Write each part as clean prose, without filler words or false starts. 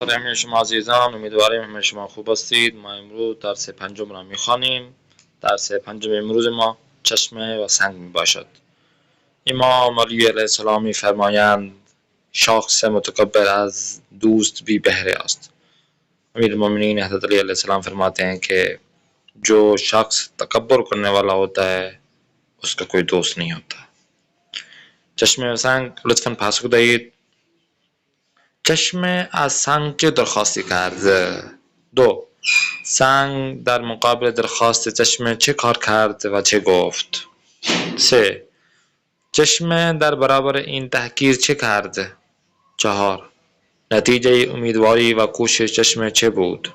همه شما عزیزان، امیدواریم همه شما خوب هستید. ما امروز درس پنجم را میخوانیم. درس پنجم امروز ما چشمه و سنگ می باشد. امام علی علیه السلام میفرمایند شخص متکبر از دوست بی بهره است. امیر المومنین حضرت علی علیه السلام फरमाते हैं कि जो शख्स तकब्बुर करने वाला होता है उसका कोई दोस्त नहीं होता. चश्मे و سنگ لطفاً پاسخ دهید. چشمه از سنگ چه درخواستی کرد؟ دو، سنگ در مقابل درخواست چشمه چه کار کرد و چه گفت؟ سه، چشمه در برابر این تحقیر چه کرد؟ چهار، نتیجه امیدواری و کوشش چشمه چه بود؟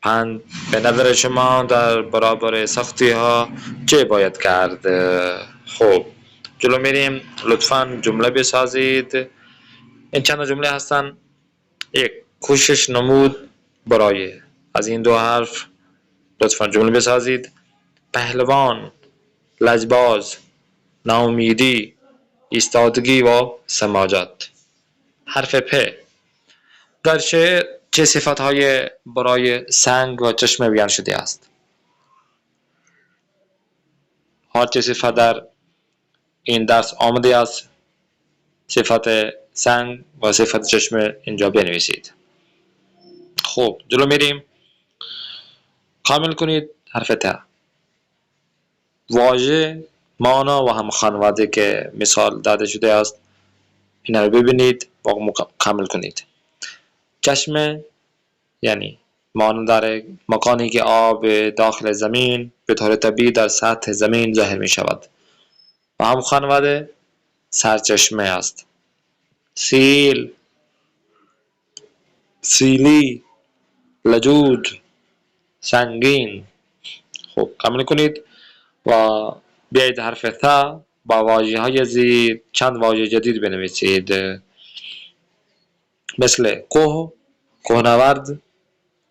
پنج، به نظر شما در برابر سختی ها چه باید کرد؟ خوب، جلو میریم. لطفاً جمله بسازید. این چند جمله هستن. یک، کوشش نمود برای. از این دو حرف لطفاً جمله بسازید. پهلوان، لجباز، ناامیدی، ایستادگی و سماجت. حرف پ، در شعر چه صفتهای برای سنگ و چشمه بیان شده است؟ هر چه صفت در این درس آمده است صفت سنگ و صفت چشمه اینجا بنویسید. خوب، جلو میریم. کامل کنید حرف ت. واژه، مانا و هم خانواده که مثال داده شده است اینا رو ببینید و کامل کنید. چشمه یعنی مانا داره مکانی که آب داخل زمین به طور طبیعی در سطح زمین ظاهر می شود و هم خانواده سرچشمه است. سیل، سیلی، لجود، سنگین. خوب، کامل کنید و بیایید حرف ث با واژه های زیر چند واژه جدید بنویسید، مثل کوه، کوهنورد،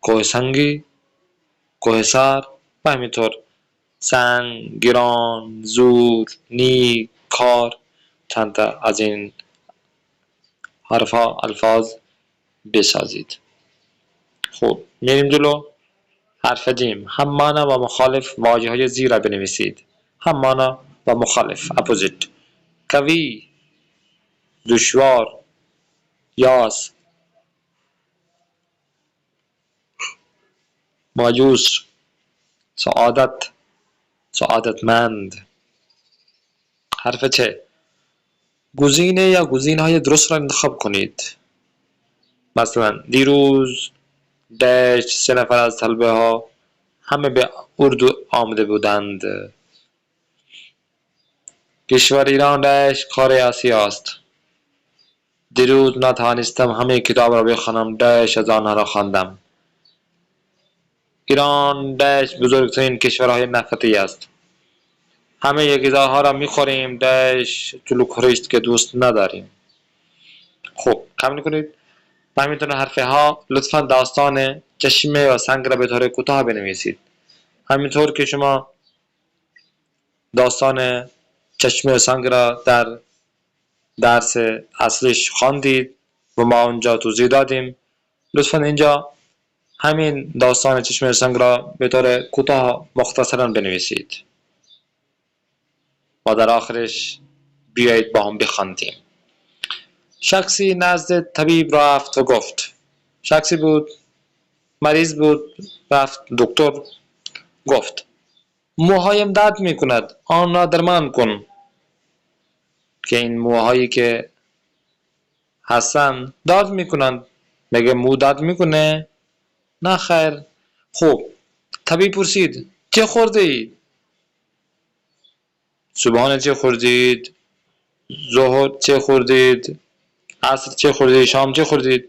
کوه سنگی، کوهسار و همینطور سنگ، گران، زور، نیک، کار. چند تا از این حرفها الفاظ بسازید. خوب، میریم جلو. حرف جیم، هم مانا و مخالف واژه های زیر را بنویسید. هم مانا و مخالف، اپوزیت. قوی، دشوار، یاس، مایوس، سعادت، سعادتمند. حرف چه، گزینه یا گزینه‌های درست را انتخاب کنید. مثلا دیروز دشت 3 نفر از طلبه ها همه به اردو آمده بودند. کشور ایران دشت کار آسیا است. دیروز نتوانستم همه کتاب را بخوانم، دشت از آنها را خواندم. ایران دشت بزرگترین کشورهای نفتی است. همه غذاها را میخوریم، دشت جلو خورشت که دوست نداریم. خوب، کامل کنید. و همینطور حرف ها لطفاً داستان چشمه و سنگ را به طور کوتاه بنویسید. همینطور که شما داستان چشمه و سنگ را در درس اصلش خواندید و ما اونجا توضیح دادیم، لطفاً اینجا همین داستان چشمه و سنگ را به طور کوتاه مختصراً بنویسید و در آخرش بیایید با هم بخوانیم. شخصی نزد طبیب رفت و گفت. شخصی بود، مریض بود، رفت دکتر، گفت موهایم درد می کند، آن را درمان کن. که این موهایی که هستن درد می کنند. مگه مو درد می کنه؟ نه خیر. خوب، طبیب پرسید چه خورده اید؟ صبحانه چه خوردید؟ ظهر چه خوردید؟ عصر چه خوردید؟ شام چه خوردید؟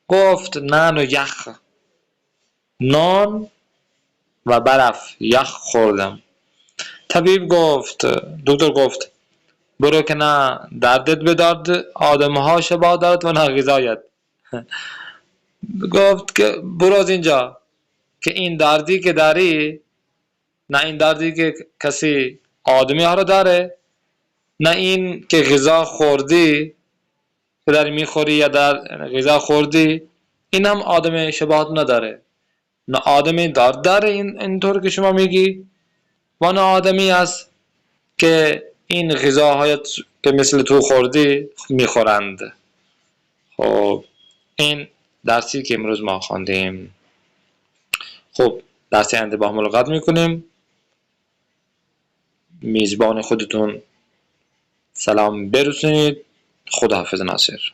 گفت نان و یخ. نان و برف، یخ خوردم. طبیب گفت، دکتر گفت برو که نه دردت به درد آدمها شباهت دارد و نه غذایت. گفت که برو از اینجا که این دردی که داری نه این دردی که کسی آدمی ها رو داره، نه این که غذا خوردی که داری میخوری یا در غذا خوردی این هم آدم شباهت نداره. نه آدمی داره اینطور که شما میگی و نه آدمی است که این غذاهایت که مثل تو خوردی میخورند. خب این درسی که امروز ما خواندیم. خب درسی آینده با هم ملاقات میکنیم. میزبان خودتون سلام برسونید. خداحافظ ناصر.